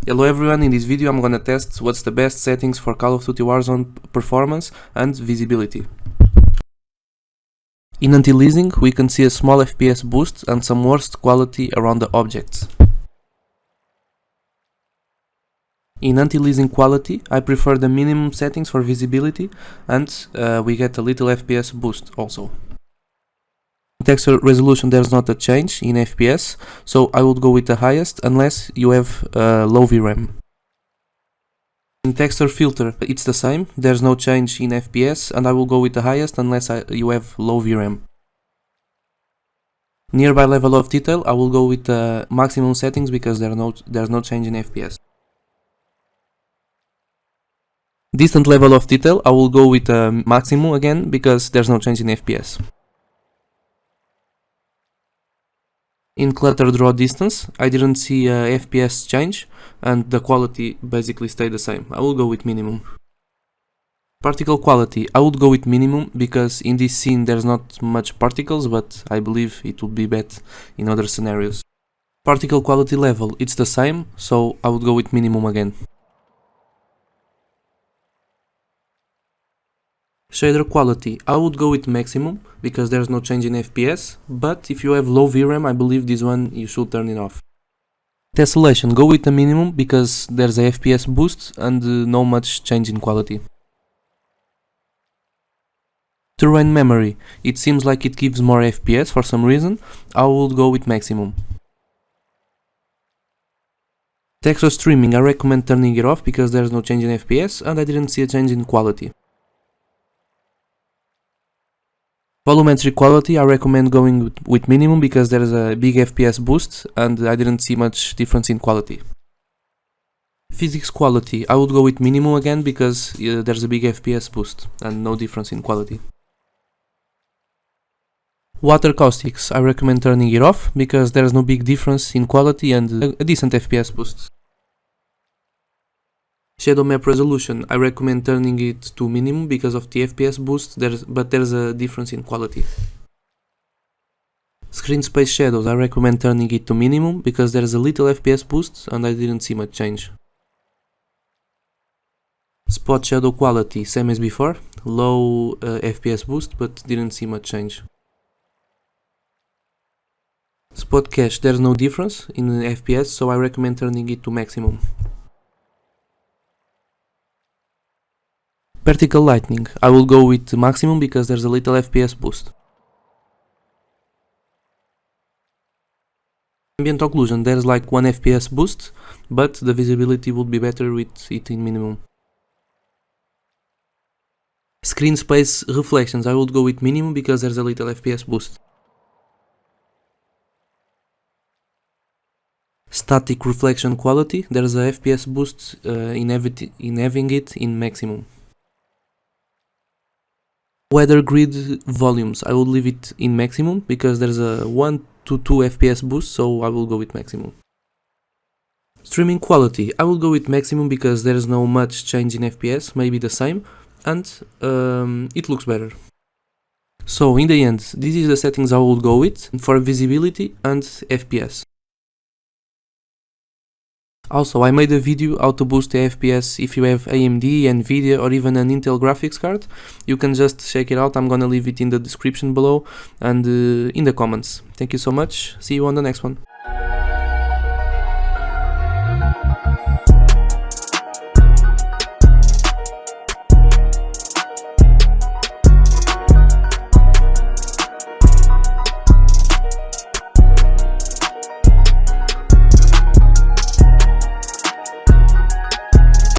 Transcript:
Hello everyone, in this video I'm gonna test what's the best settings for Call of Duty Warzone performance and visibility. In anti-aliasing we can see a small FPS boost and some worst quality around the objects. In anti-aliasing quality I prefer the minimum settings for visibility and we get a little FPS boost also. In texture resolution there's not a change in FPS, so I would go with the highest unless you have low VRAM. In texture filter it's the same, there's no change in FPS and I will go with the highest unless you have low VRAM. Nearby level of detail I will go with the maximum settings because there's no change in FPS. Distant level of detail I will go with the maximum again because there's no change in FPS. In clutter draw distance, I didn't see a FPS change and the quality basically stayed the same. I will go with minimum. Particle quality, I would go with minimum because in this scene there's not much particles, but I believe it would be better in other scenarios. Particle quality level, it's the same, so I would go with minimum again. Shader quality, I would go with maximum because there's no change in FPS, but if you have low VRAM I believe this one you should turn it off. Tessellation, go with the minimum because there's a FPS boost and no much change in quality. Terrain memory, it seems like it gives more FPS for some reason, I would go with maximum. Texture streaming, I recommend turning it off because there's no change in FPS and I didn't see a change in quality. Volumetric quality, I recommend going with minimum because there is a big FPS boost and I didn't see much difference in quality. Physics quality, I would go with minimum again because there's a big FPS boost and no difference in quality. Water caustics, I recommend turning it off because there is no big difference in quality and a decent FPS boost. Shadow map resolution, I recommend turning it to minimum because of the FPS boost, but there's a difference in quality. Screen space shadows, I recommend turning it to minimum because there's a little FPS boost and I didn't see much change. Spot shadow quality, same as before, low FPS boost but didn't see much change. Spot cache, there's no difference in FPS, so I recommend turning it to maximum. Vertical lighting, I will go with maximum because there's a little FPS boost. Ambient occlusion, there's like 1 FPS boost, but the visibility would be better with it in minimum. Screen space reflections, I would go with minimum because there's a little FPS boost. Static reflection quality, there's a FPS boost in having it in maximum. Weather grid volumes, I will leave it in maximum because there's a 1 to 2 FPS boost, so I will go with maximum. Streaming quality, I will go with maximum because there's no much change in FPS, maybe the same, and it looks better. So in the end, this is the settings I will go with for visibility and FPS. Also, I made a video how to boost the FPS if you have AMD, NVIDIA or even an Intel graphics card. You can just check it out, I'm gonna leave it in the description below and in the comments. Thank you so much, see you on the next one.